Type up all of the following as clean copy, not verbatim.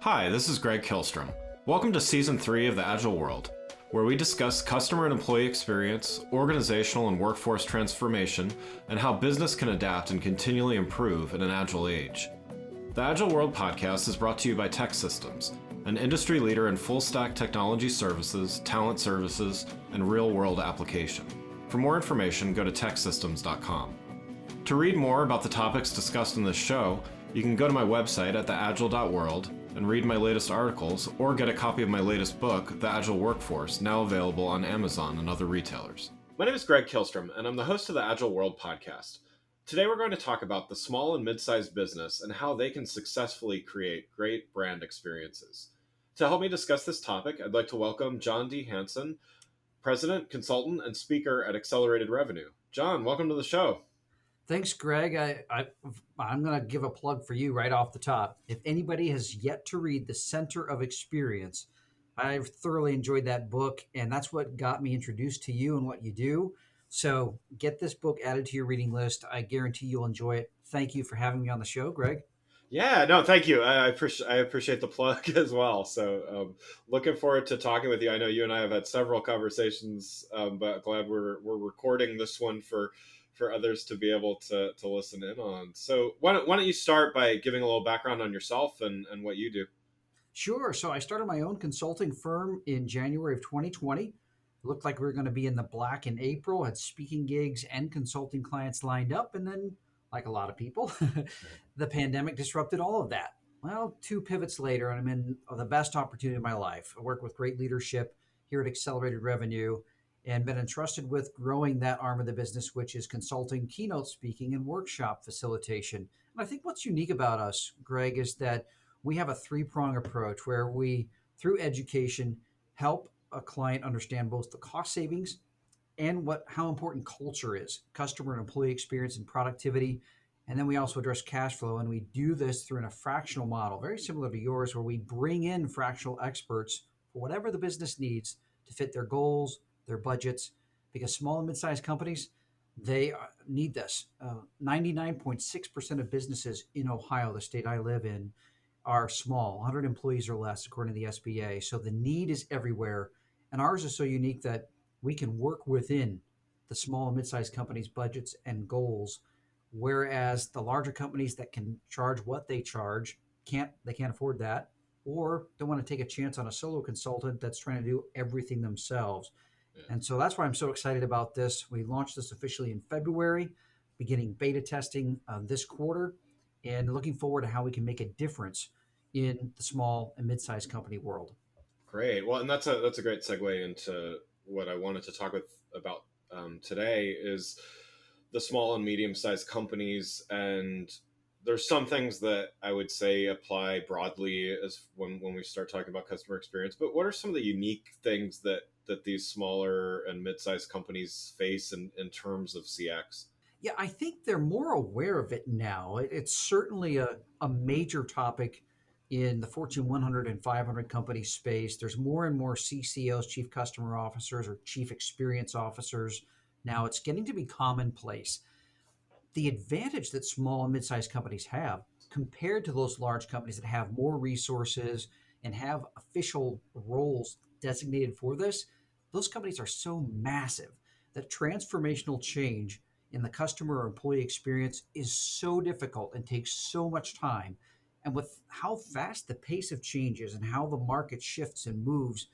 Hi, this is Greg Kilstrom. Welcome to Season 3 of the Agile World, where we discuss customer and employee experience, organizational and workforce transformation, and how business can adapt and continually improve in an agile age. The Agile World podcast is brought to you by TEKsystems, an industry leader in full-stack technology services, talent services, and real-world application. For more information, go to teksystems.com. To read more about the topics discussed in this show, you can go to my website at theagile.world and read my latest articles, or get a copy of my latest book, The Agile Workforce, now available on Amazon and other retailers. My name is Greg Kilstrom, and I'm the host of the Agile World podcast. Today we're going to talk about the small and mid-sized business and how they can successfully create great brand experiences. To help me discuss this topic, I'd like to welcome John D. Hanson, President, Consultant, and Speaker at Accelerated Revenue. John, welcome to the show. Thanks, Greg. I'm going to give a plug for you right off the top. If anybody has yet to read The Center of Experience, I've thoroughly enjoyed that book, and that's what got me introduced to you and what you do. So get this book added to your reading list. I guarantee you'll enjoy it. Thank you for having me on the show, Greg. Yeah, no, thank you. I appreciate the plug as well. So looking forward to talking with you. I know you and I have had several conversations, but glad we're recording this one for others to be able to listen in on. So why don't you start by giving a little background on yourself and what you do? Sure. So I started my own consulting firm in January of 2020. It looked like we were going to be in the black in April, had speaking gigs and consulting clients lined up. And then, like a lot of people, the pandemic disrupted all of that. Well, two pivots later, and I'm in the best opportunity of my life. I work with great leadership here at Accelerated Revenue and been entrusted with growing that arm of the business, which is consulting, keynote speaking, and workshop facilitation. And I think what's unique about us, Greg, is that we have a three-prong approach where we, through education, help a client understand both the cost savings and how important culture is, customer and employee experience and productivity. And then we also address cash flow, and we do this through a fractional model, very similar to yours, where we bring in fractional experts for whatever the business needs to fit their goals, their budgets, because small and mid-sized companies, they need this. 99.6% of businesses in Ohio, the state I live in, are small, 100 employees or less, according to the SBA. So the need is everywhere. And ours is so unique that we can work within the small and mid-sized companies' budgets and goals, whereas the larger companies that can charge what they charge can't afford that, or don't want to take a chance on a solo consultant that's trying to do everything themselves. And so that's why I'm so excited about this. We launched this officially in February, beginning beta testing this quarter, and looking forward to how we can make a difference in the small and mid-sized company world. Great. Well, and that's a great segue into what I wanted to talk about today is the small and medium-sized companies. And there's some things that I would say apply broadly as when we start talking about customer experience. But what are some of the unique things that these smaller and mid-sized companies face in terms of CX? Yeah, I think they're more aware of it now. It's certainly a major topic in the Fortune 100 and 500 company space. There's more and more CCOs, chief customer officers, or chief experience officers. Now it's getting to be commonplace. The advantage that small and mid-sized companies have compared to those large companies that have more resources and have official roles designated for this, those companies are so massive that transformational change in the customer or employee experience is so difficult and takes so much time. And with how fast the pace of change is and how the market shifts and moves,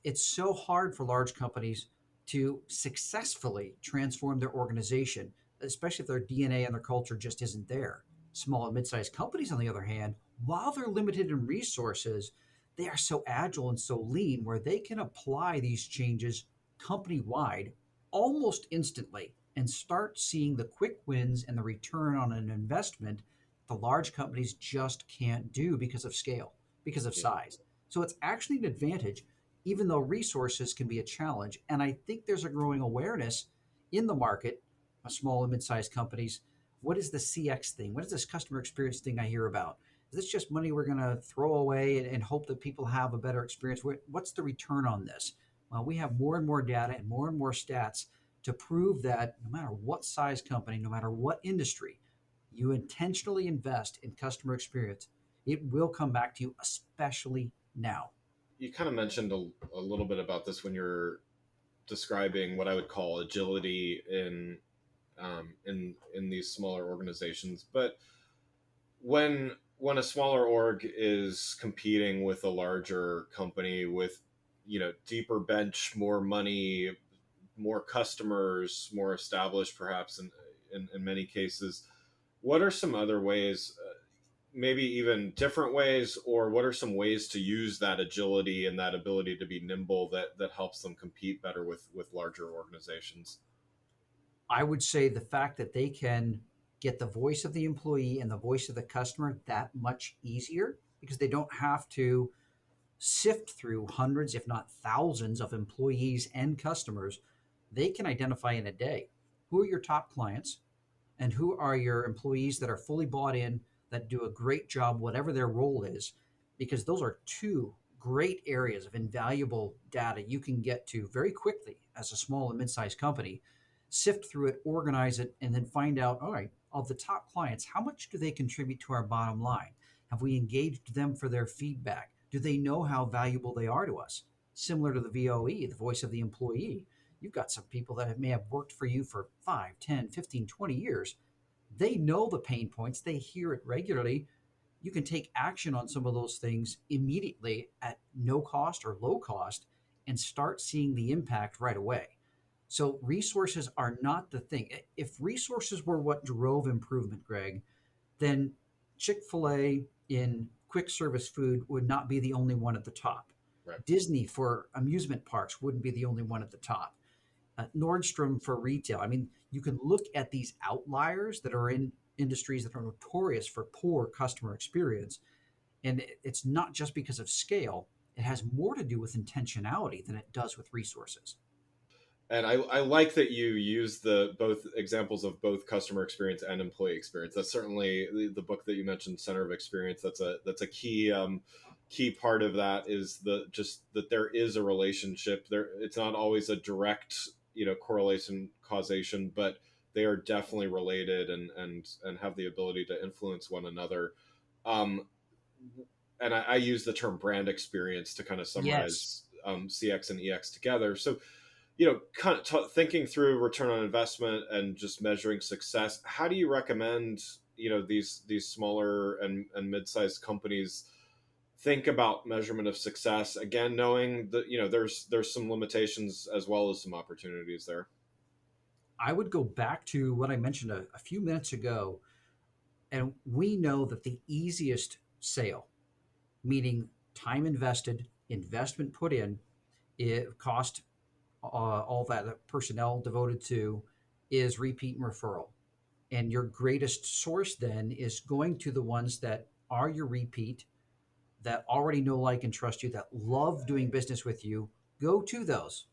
it's so hard for large companies to successfully transform their organization, especially if their DNA and their culture just isn't there. Small and mid-sized companies, on the other hand, while they're limited in resources, they are so agile and so lean where they can apply these changes company-wide almost instantly and start seeing the quick wins and the return on an investment the large companies just can't do because of scale, because of size. So it's actually an advantage, even though resources can be a challenge. And I think there's a growing awareness in the market of small and mid-sized companies. What is the CX thing? What is this customer experience thing I hear about? Is this just money we're going to throw away and hope that people have a better experience? What's the return on this? Well, we have more and more data and more stats to prove that no matter what size company, no matter what industry, you intentionally invest in customer experience, it will come back to you, especially now. You kind of mentioned a little bit about this when you're describing what I would call agility in these smaller organizations. But when a smaller org is competing with a larger company with deeper bench, more money, more customers, more established, perhaps in many cases, what are some other ways, maybe even different ways, or what are some ways to use that agility and that ability to be nimble that helps them compete better with larger organizations? I would say the fact that they can get the voice of the employee and the voice of the customer that much easier because they don't have to sift through hundreds, if not thousands, of employees and customers. They can identify in a day who are your top clients and who are your employees that are fully bought in, that do a great job, whatever their role is, because those are two great areas of invaluable data you can get to very quickly as a small and mid-sized company. Sift through it, organize it, and then find out, all right, of the top clients, how much do they contribute to our bottom line? Have we engaged them for their feedback? Do they know how valuable they are to us? Similar to the VOE, the voice of the employee, you've got some people that may have worked for you for 5, 10, 15, 20 years. They know the pain points, they hear it regularly. You can take action on some of those things immediately at no cost or low cost and start seeing the impact right away. So resources are not the thing. If resources were what drove improvement, Greg, then Chick-fil-A in quick service food would not be the only one at the top. Right. Disney for amusement parks wouldn't be the only one at the top. Nordstrom for retail. I mean, you can look at these outliers that are in industries that are notorious for poor customer experience. And it's not just because of scale, it has more to do with intentionality than it does with resources. And I like that you use the both examples of both customer experience and employee experience. That's certainly the book that you mentioned, Center of Experience. That's a key part of that, is the just that there is a relationship there. It's not always a direct correlation causation, but they are definitely related and have the ability to influence one another. Um, and I use the term brand experience to kind of Yes. summarize CX and EX together. So kind of thinking through return on investment and just measuring success, how do you recommend these smaller and mid-sized companies think about measurement of success, again knowing that there's some limitations as well as some opportunities there? I would go back to what I mentioned a few minutes ago. And we know that the easiest sale, meaning time invested, investment put in, it cost all that personnel devoted to, is repeat and referral. And your greatest source then is going to the ones that are your repeat, that already know, like, and trust you, that love doing business with you. Go to those.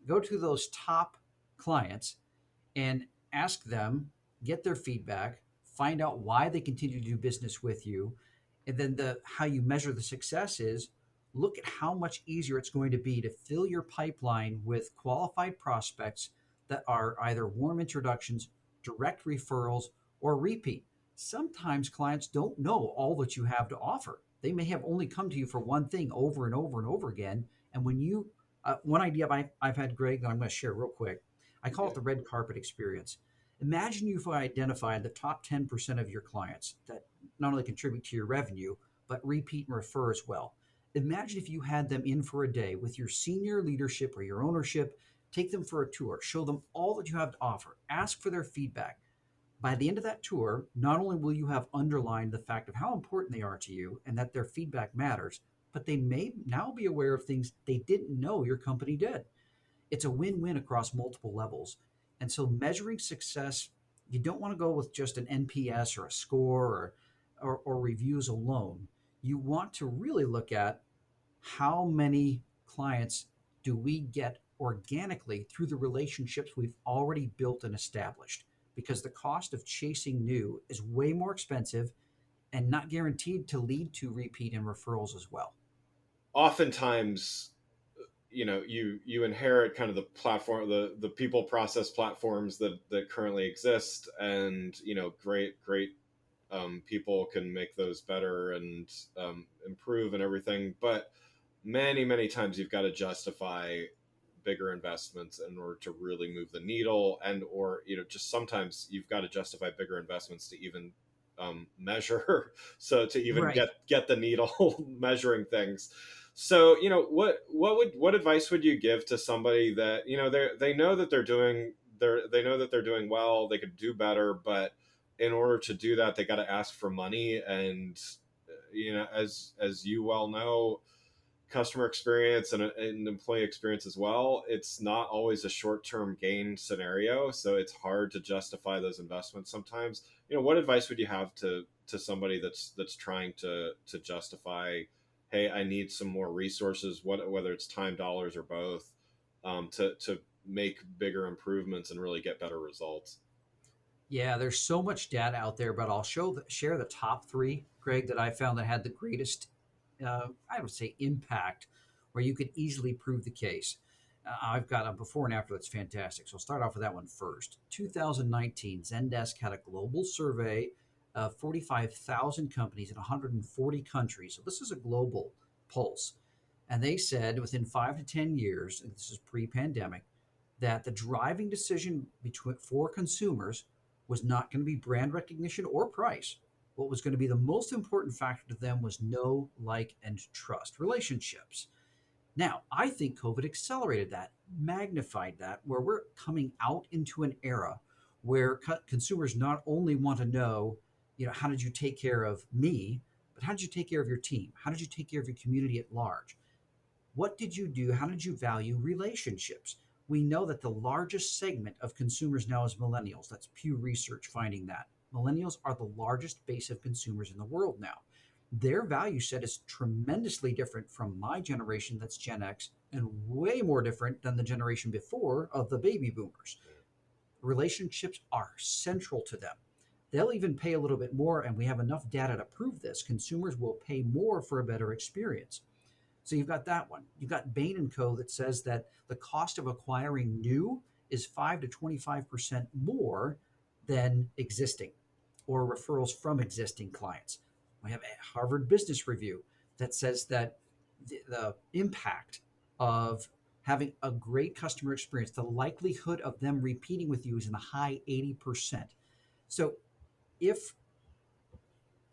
Go to those top clients and ask them, get their feedback, find out why they continue to do business with you, and then the how you measure the success is look at how much easier it's going to be to fill your pipeline with qualified prospects that are either warm introductions, direct referrals, or repeat. Sometimes clients don't know all that you have to offer. They may have only come to you for one thing over and over and over again. And when you, one idea I've had, Greg, that I'm going to share real quick, I call it Yeah. the red carpet experience. Imagine you've identified the top 10% of your clients that not only contribute to your revenue, but repeat and refer as well. Imagine if you had them in for a day with your senior leadership or your ownership, take them for a tour, show them all that you have to offer, ask for their feedback. By the end of that tour, not only will you have underlined the fact of how important they are to you and that their feedback matters, but they may now be aware of things they didn't know your company did. It's a win-win across multiple levels. And so measuring success, you don't want to go with just an NPS or a score or reviews alone. You want to really look at how many clients do we get organically through the relationships we've already built and established, because the cost of chasing new is way more expensive and not guaranteed to lead to repeat and referrals as well. Oftentimes, you inherit kind of the platform, the people process platforms that currently exist, and great people can make those better and improve and everything. But many times you've got to justify bigger investments in order to really move the needle, and or just sometimes you've got to justify bigger investments to even measure so to even Right. get the needle measuring things. So what advice would you give to somebody that they know that they know that they're doing well, they could do better, but in order to do that they got to ask for money, and as you well know, customer experience and employee experience as well, it's not always a short-term gain scenario, so it's hard to justify those investments sometimes. What advice would you have to somebody that's trying to justify, hey, I need some more resources, whether it's time, dollars, or both, to make bigger improvements and really get better results? Yeah, there's so much data out there, but I'll share the top three, Greg, that I found that had the greatest, I would say, impact, where you could easily prove the case. I've got a before and after that's fantastic. So I'll start off with that one first. 2019, Zendesk had a global survey of 45,000 companies in 140 countries. So this is a global pulse. And they said within 5 to 10 years, and this is pre-pandemic, that the driving decision for consumers was not going to be brand recognition or price. What was going to be the most important factor to them was know, like, and trust relationships. Now, I think COVID accelerated that, magnified that, where we're coming out into an era where consumers not only want to know, how did you take care of me, but how did you take care of your team? How did you take care of your community at large? What did you do? How did you value relationships? We know that the largest segment of consumers now is millennials. That's Pew Research finding that. Millennials are the largest base of consumers in the world now. Their value set is tremendously different from my generation, that's Gen X, and way more different than the generation before of the baby boomers. Relationships are central to them. They'll even pay a little bit more, and we have enough data to prove this. Consumers will pay more for a better experience. So you've got that one. You've got Bain and Co. that says that the cost of acquiring new is 5 to 25% more than existing, or referrals from existing clients. We have a Harvard Business Review that says that the impact of having a great customer experience, the likelihood of them repeating with you is in the high 80%. So if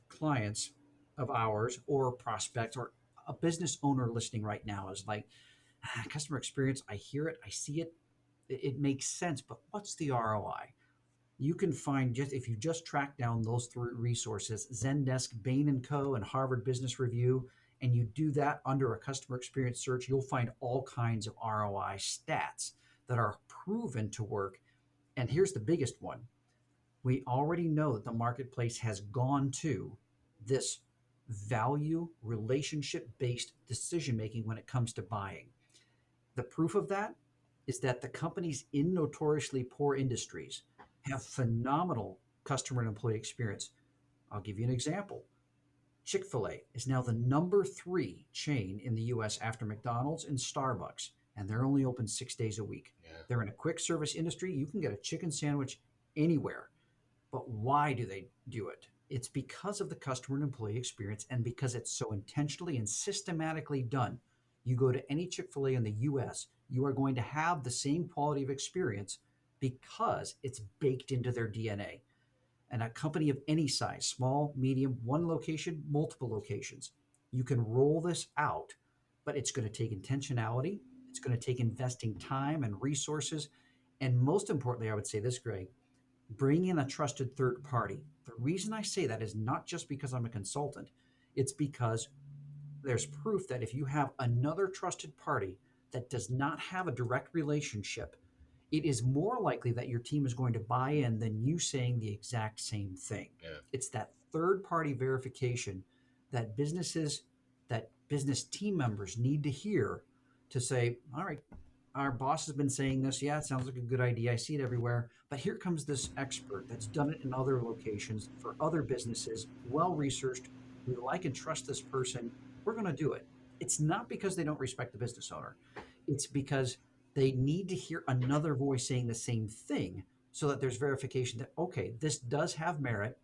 clients of ours or prospects or a business owner listening right now is like, customer experience, I hear it, I see it, it makes sense, but what's the ROI? You can find, just if you just track down those three resources, Zendesk, Bain and Co, and Harvard Business Review, and you do that under a customer experience search, you'll find all kinds of ROI stats that are proven to work. And here's the biggest one: we already know that the marketplace has gone to this value relationship based decision making when it comes to buying. The proof of that is that the companies in notoriously poor industries have phenomenal customer and employee experience. I'll give you an example. Chick-fil-A is now the number 3 chain in the US after McDonald's and Starbucks, and they're only open 6 days a week. Yeah. They're in a quick service industry. You can get a chicken sandwich anywhere. But why do they do it? It's because of the customer and employee experience, and because it's so intentionally and systematically done. You go to any Chick fil A in the US, you are going to have the same quality of experience because it's baked into their DNA. And a company of any size, small, medium, one location, multiple locations, you can roll this out, but it's going to take intentionality. It's going to take investing time and resources. And most importantly, I would say this, Greg: bring in a trusted third party. The reason I say that is not just because I'm a consultant, it's because there's proof that if you have another trusted party that does not have a direct relationship, it is more likely that your team is going to buy in than you saying the exact same thing. Yeah. It's that third party verification that business team members need to hear to say, all right, our boss has been saying this. Yeah, it sounds like a good idea. I see it everywhere. But here comes this expert that's done it in other locations for other businesses, well researched. We like and trust this person. We're going to do it. It's not because they don't respect the business owner, it's because they need to hear another voice saying the same thing so that there's verification that, okay, this does have merit.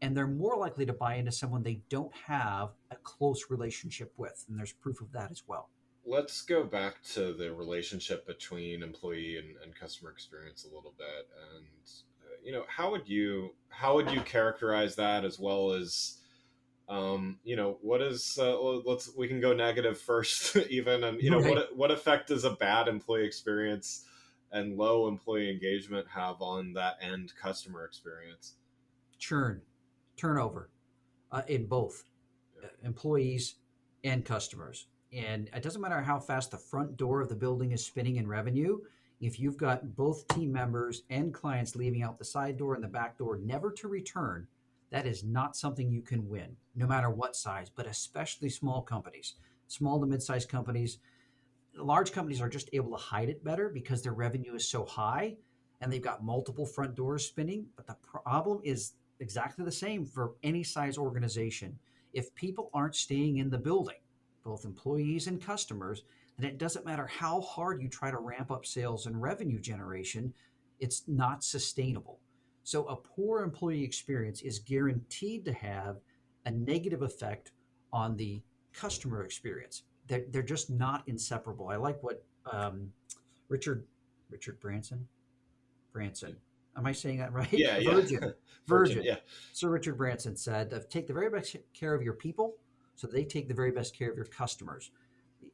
and they're more likely to buy into someone they don't have a close relationship with. And there's proof of that as well. Let's go back to the relationship between employee and customer experience a little bit. And how would you characterize that, as well as what is let's we can go negative first even, and Right. what effect does a bad employee experience and low employee engagement have on that end customer experience? Churn, turnover in both Yeah. employees and customers. And it doesn't matter how fast the front door of the building is spinning in revenue. If you've got both team members and clients leaving out the side door and the back door, never to return, that is not something you can win, no matter what size, but especially small companies. Small to mid sized companies, large companies are just able to hide it better because their revenue is so high and they've got multiple front doors spinning. But the problem is exactly the same for any size organization. If people aren't staying in the building, both employees and customers, then it doesn't matter how hard you try to ramp up sales and revenue generation, it's not sustainable. So a poor employee experience is guaranteed to have a negative effect on the customer experience. They're just not inseparable. I like what Richard Richard Branson. Am I saying that right? Yeah, yeah. Virgin. Virgin, Virgin. yeah. Sir Richard Branson said, take the very best care of your people so they take the very best care of your customers.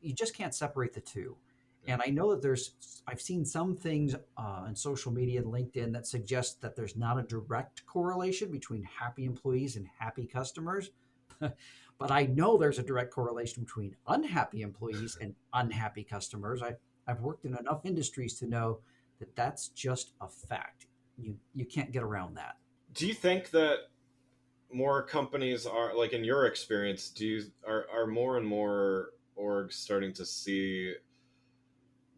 You just can't separate the two. Yeah. And I know that I've seen some things on social media and LinkedIn that suggest that there's not a direct correlation between happy employees and happy customers. But I know there's a direct correlation between unhappy employees and unhappy customers. I've worked in enough industries to know that that's just a fact. You can't get around that. Do you think that more companies are, like, in your experience, are more and more orgs starting to see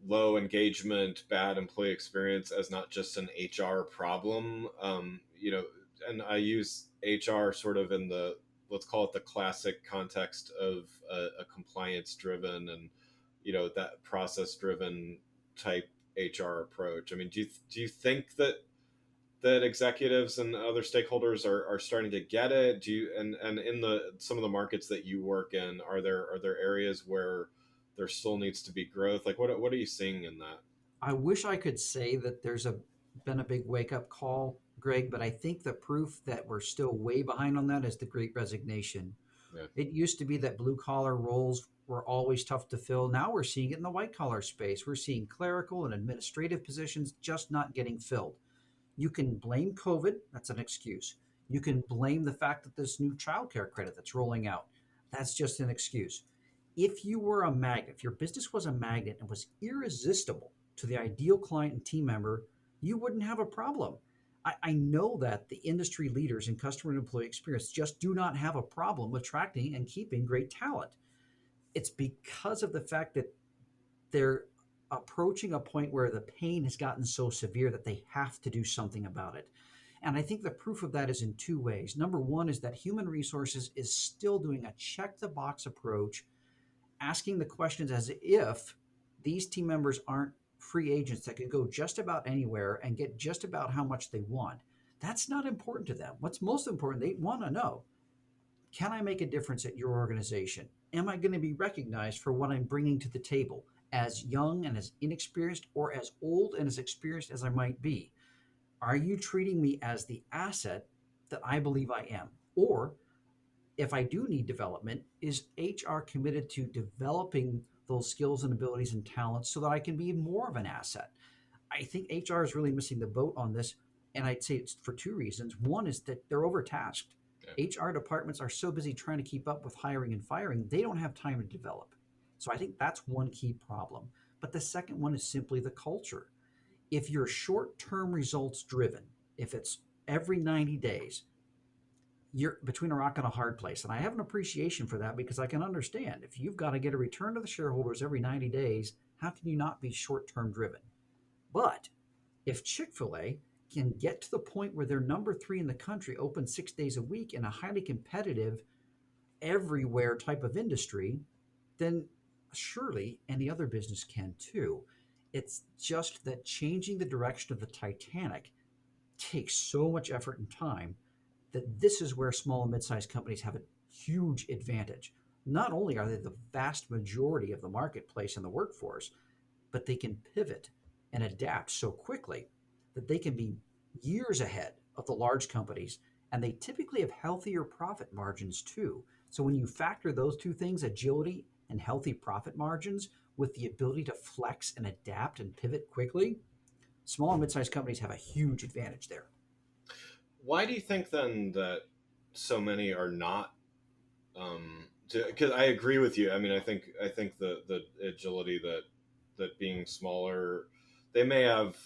low engagement, bad employee experience as not just an HR problem? And I use HR sort of in the, let's call it, the classic context of a compliance driven and that process driven type HR approach. I mean, do you think that executives and other stakeholders are starting to get it? Do you, and in the some of the markets that you work in, are there areas where there still needs to be growth? Like, what are you seeing in that? I wish I could say that been a big wake up call, Greg, but I think the proof that we're still way behind on that is the Great Resignation. Yeah. It used to be that blue collar roles were always tough to fill. Now we're seeing it in the white collar space. We're seeing clerical and administrative positions just not getting filled. You can blame COVID, that's an excuse. You can blame the fact that this new childcare credit that's rolling out, that's just an excuse. If you were a magnet, if your business was a magnet and was irresistible to the ideal client and team member, you wouldn't have a problem. I know that the industry leaders in customer and employee experience just do not have a problem attracting and keeping great talent. It's because of the fact that they're approaching a point where the pain has gotten so severe that they have to do something about it. And I think the proof of that is in two ways. Number one is that human resources is still doing a check the box approach, asking the questions as if these team members aren't free agents that could go just about anywhere and get just about how much they want. That's not important to them. What's most important, they want to know, can I make a difference at your organization? Am I going to be recognized for what I'm bringing to the table, as young and as inexperienced or as old and as experienced as I might be? Are you treating me as the asset that I believe I am? Or if I do need development, is HR committed to developing those skills and abilities and talents so that I can be more of an asset? I think HR is really missing the boat on this. And I'd say it's for two reasons. One is that they're overtasked. Yeah. HR departments are so busy trying to keep up with hiring and firing, they don't have time to develop. So I think that's one key problem. But the second one is simply the culture. If you're short term results driven, if it's every 90 days, you're between a rock and a hard place. And I have an appreciation for that because I can understand if you've got to get a return to the shareholders every 90 days, how can you not be short term driven? But if Chick-fil-A can get to the point where they're number three in the country, open 6 days a week in a highly competitive, everywhere type of industry, then surely any other business can too. It's just that changing the direction of the Titanic takes so much effort and time that this is where small and mid-sized companies have a huge advantage. Not only are they the vast majority of the marketplace and the workforce, but they can pivot and adapt so quickly that they can be years ahead of the large companies, and they typically have healthier profit margins too. So when you factor those two things, agility and healthy profit margins, with the ability to flex and adapt and pivot quickly, small and mid-sized companies have a huge advantage there. Why do you think then that so many are not? Because I agree with you. I mean, I think the agility that being smaller, they may have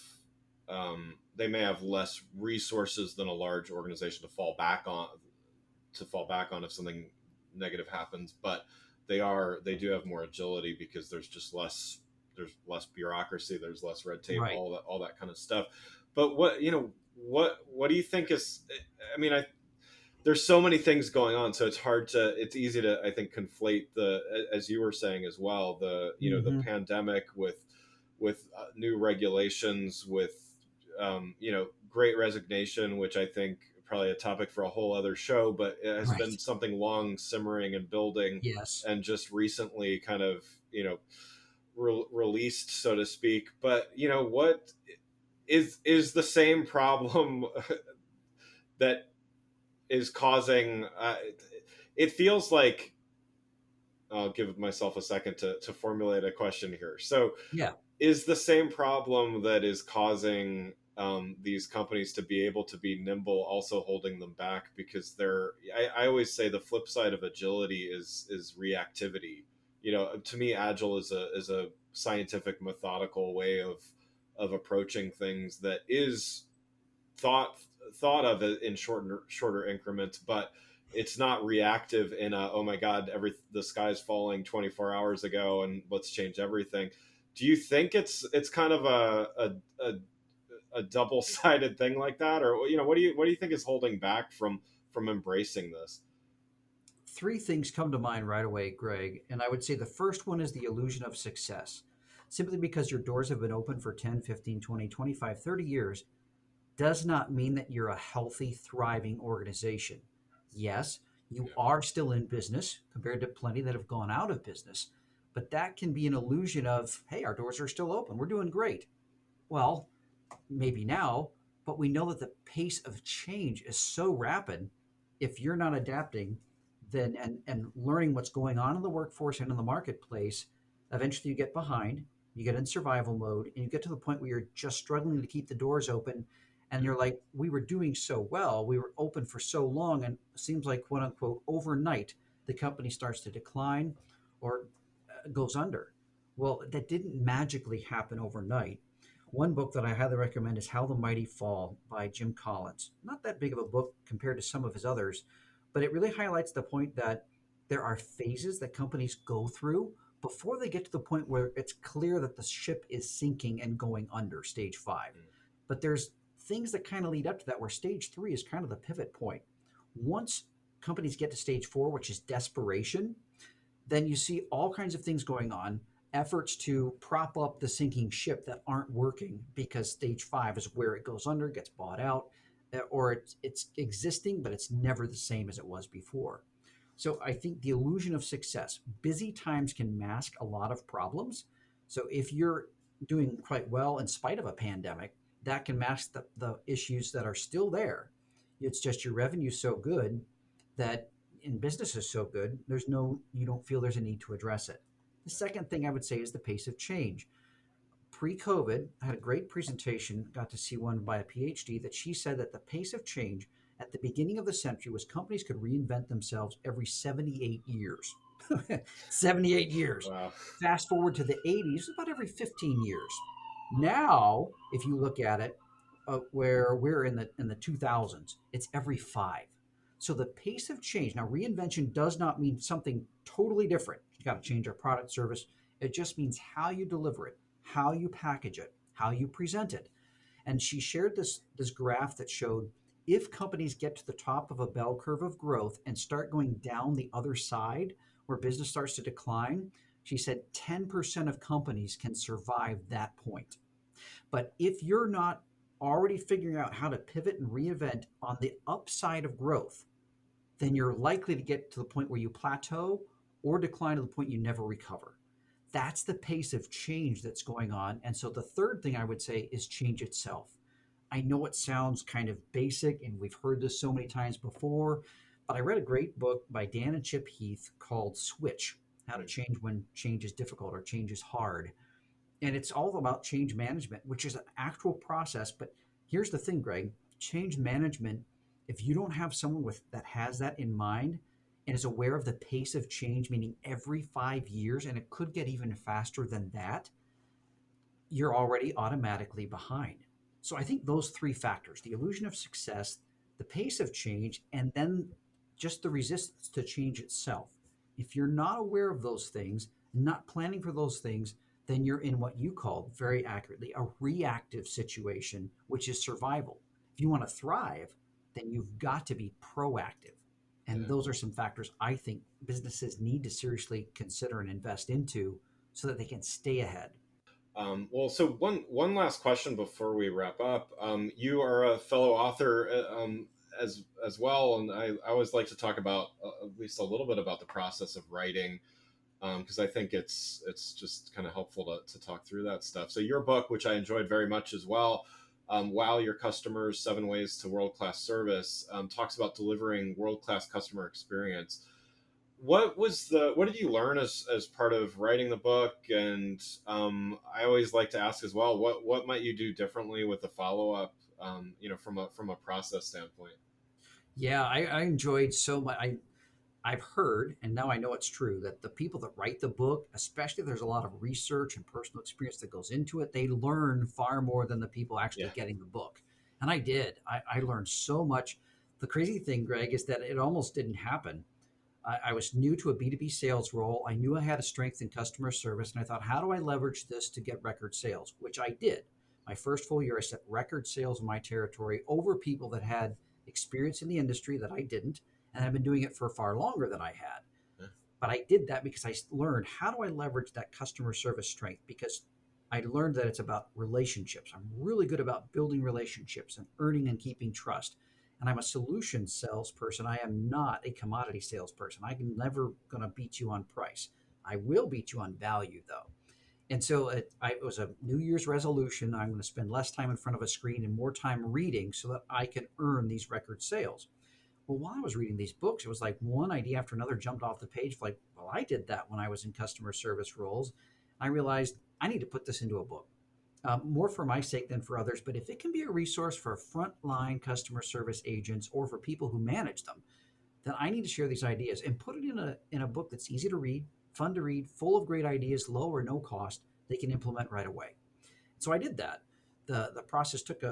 they may have less resources than a large organization to fall back on if something negative happens, but they do have more agility because there's less bureaucracy, there's less red tape, Right. all that kind of stuff. But what do you think is? I mean, I there's so many things going on, so it's easy to, I think, conflate the, as you were saying as well, the the Mm-hmm. pandemic with new regulations, with great resignation, which I think probably a topic for a whole other show, but it has been Right. something long simmering and building, Yes. and just recently kind of released, so to speak. But what is the same problem that is causing it feels like, I'll give myself a second to formulate a question here. So Yeah. is the same problem that is causing these companies to be able to be nimble also holding them back? Because I always say the flip side of agility is reactivity. To me, agile is a scientific, methodical way of approaching things that is thought thought of it in shorter increments, but it's not reactive in a, oh my god, the sky's falling 24 hours ago and let's change everything. Do you think it's kind of a double sided thing like that, or what do you think is holding back from embracing this? Three things come to mind right away, Greg. And I would say the first one is the illusion of success. Simply because your doors have been open for 10, 15, 20, 25, 30 years does not mean that you're a healthy, thriving organization. Yes, you Yeah. are still in business compared to plenty that have gone out of business, but that can be an illusion of, hey, our doors are still open. We're doing great. Well, maybe now, but we know that the pace of change is so rapid. If you're not adapting, then and learning what's going on in the workforce and in the marketplace, eventually you get behind, you get in survival mode, and you get to the point where you're just struggling to keep the doors open. And you're like, we were doing so well, we were open for so long, and it seems like, quote unquote, overnight, the company starts to decline or goes under. Well, that didn't magically happen overnight. One book that I highly recommend is How the Mighty Fall by Jim Collins. Not that big of a book compared to some of his others, but it really highlights the point that there are phases that companies go through before they get to the point where it's clear that the ship is sinking and going under, stage five. But there's things that kind of lead up to that, where stage three is kind of the pivot point. Once companies get to stage four, which is desperation, then you see all kinds of things going on, efforts to prop up the sinking ship that aren't working because stage five is where it goes under, gets bought out, or it's existing, but it's never the same as it was before. So I think the illusion of success, busy times can mask a lot of problems. So if you're doing quite well in spite of a pandemic, that can mask the issues that are still there. It's just your revenue so good that in business is so good, you don't feel there's a need to address it. The second thing I would say is the pace of change. Pre-COVID, I had a great presentation, got to see one by a PhD, that she said that the pace of change at the beginning of the century was companies could reinvent themselves every 78 years. 78 years. Wow. Fast forward to the 80s, about every 15 years. Now, if you look at it, where we're in the 2000s, it's every 5. So the pace of change, now reinvention does not mean something totally different. You got to change our product service. It just means how you deliver it, how you package it, how you present it. And she shared this graph that showed if companies get to the top of a bell curve of growth and start going down the other side where business starts to decline, she said 10% of companies can survive that point. But if you're not already figuring out how to pivot and reinvent on the upside of growth, then you're likely to get to the point where you plateau or decline to the point you never recover. That's the pace of change that's going on. And so the third thing I would say is change itself. I know it sounds kind of basic and we've heard this so many times before, but I read a great book by Dan and Chip Heath called Switch: How to Change When Change is Difficult or Change is Hard. And it's all about change management, which is an actual process. But here's the thing, Greg: change management, if you don't have someone with that has that in mind and is aware of the pace of change, meaning every 5 years, and it could get even faster than that, you're already automatically behind. So I think those three factors: the illusion of success, the pace of change, and then just the resistance to change itself. If you're not aware of those things, not planning for those things, then you're in what you called very accurately a reactive situation, which is survival. If you want to thrive, then you've got to be proactive. And Yeah. those are some factors I think businesses need to seriously consider and invest into so that they can stay ahead. Well, so one last question before we wrap up. You are a fellow author as well, and I always like to talk about at least a little bit about the process of writing, because I think it's just kind of helpful to talk through that stuff. So your book, which I enjoyed very much as well, Wow Your Customers: 7 Ways to World-Class Service, talks about delivering world-class customer experience. What did you learn as part of writing the book? And I always like to ask as well, what might you do differently with the follow-up, from a process standpoint? Yeah, I enjoyed so much. I've heard, and now I know it's true, that the people that write the book, especially if there's a lot of research and personal experience that goes into it, they learn far more than the people actually Yeah. getting the book. And I did. I learned so much. The crazy thing, Greg, is that it almost didn't happen. I was new to a B2B sales role. I knew I had a strength in customer service, and I thought, how do I leverage this to get record sales? Which I did. My first full year, I set record sales in my territory over people that had experience in the industry that I didn't, and I've been doing it for far longer than I had. Yeah. But I did that because I learned, how do I leverage that customer service strength? Because I learned that it's about relationships. I'm really good about building relationships and earning and keeping trust. And I'm a solution salesperson. I am not a commodity salesperson. I'm never going to beat you on price. I will beat you on value, though. And so it was a New Year's resolution. I'm going to spend less time in front of a screen and more time reading so that I can earn these record sales. Well, while I was reading these books, it was like one idea after another jumped off the page. Like, well, I did that when I was in customer service roles. I realized I need to put this into a book, more for my sake than for others. But if it can be a resource for frontline customer service agents or for people who manage them, then I need to share these ideas and put it in a book that's easy to read, fun to read, full of great ideas, low or no cost, they can implement right away. So I did that. The process took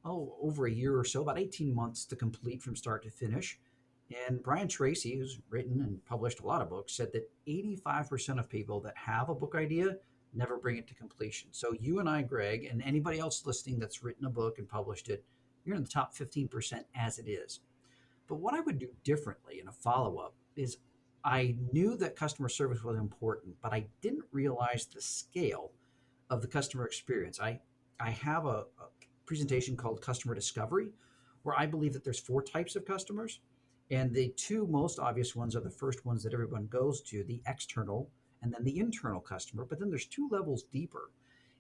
over a year or so, about 18 months to complete from start to finish. And Brian Tracy, who's written and published a lot of books, said that 85% of people that have a book idea never bring it to completion. So you and I, Greg, and anybody else listening that's written a book and published it, you're in the top 15% as it is. But what I would do differently in a follow up is, I knew that customer service was important, but I didn't realize the scale of the customer experience. I have a presentation called Customer Discovery, where I believe that there's four types of customers. And the two most obvious ones are the first ones that everyone goes to, the external and then the internal customer. But then there's two levels deeper.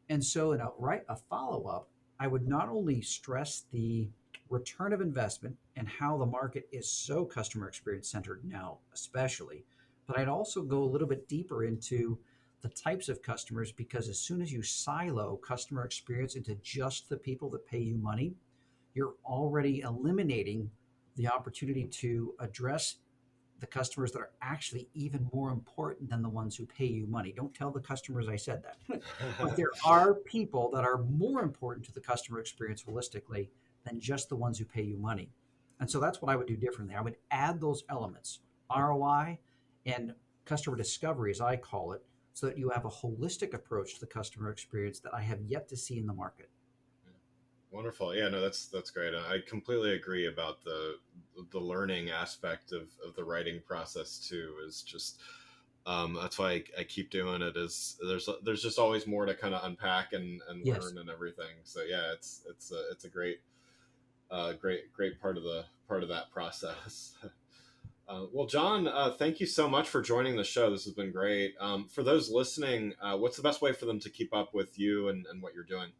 And so in a follow up, I would not only stress the return of investment and how the market is so customer experience centered now, especially, but I'd also go a little bit deeper into the types of customers, because as soon as you silo customer experience into just the people that pay you money, you're already eliminating the opportunity to address the customers that are actually even more important than the ones who pay you money. Don't tell the customers I said that. But there are people that are more important to the customer experience holistically than just the ones who pay you money. And so that's what I would do differently. I would add those elements, ROI and customer discovery, as I call it, so that you have a holistic approach to the customer experience that I have yet to see in the market. Wonderful. Yeah, no, that's great. I completely agree about the learning aspect of the writing process too. Is just That's why I keep doing it. Is there's just always more to kind of unpack and Yes. learn and everything. So yeah, it's a great great part of that process. Well, John, thank you so much for joining the show. This has been great. For those listening, what's the best way for them to keep up with you and what you're doing?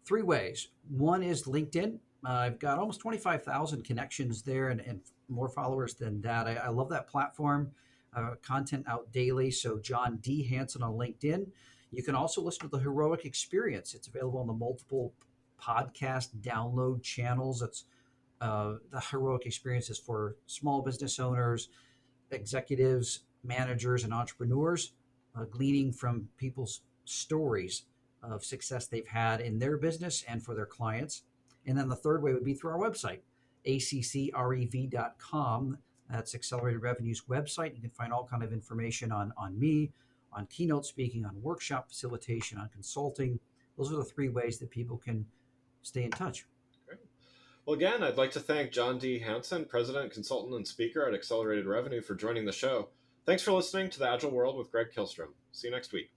Three ways. One is LinkedIn. I've got almost 25,000 connections there and more followers than that. I love that platform. Content out daily. So, John D. Hanson on LinkedIn. You can also listen to the Heroic Experience. It's available on the multiple podcast download channels. It's the Heroic Experience is for small business owners, executives, managers, and entrepreneurs, gleaning from people's stories of success they've had in their business and for their clients. And then the third way would be through our website, accrev.com. That's Accelerated Revenue's website. You can find all kind of information on me, on keynote speaking, on workshop facilitation, on consulting. Those are the three ways that people can stay in touch. Great. Well, again, I'd like to thank John D. Hanson, President, Consultant, and Speaker at Accelerated Revenue, for joining the show. Thanks for listening to The Agile World with Greg Kihlstrom. See you next week.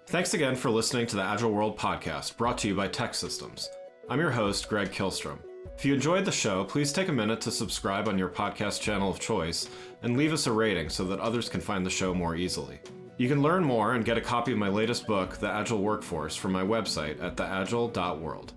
Thanks again for listening to the Agile World podcast, brought to you by Tech Systems. I'm your host, Greg Kihlstrom. If you enjoyed the show, please take a minute to subscribe on your podcast channel of choice and leave us a rating so that others can find the show more easily. You can learn more and get a copy of my latest book, The Agile Workforce, from my website at theagile.world.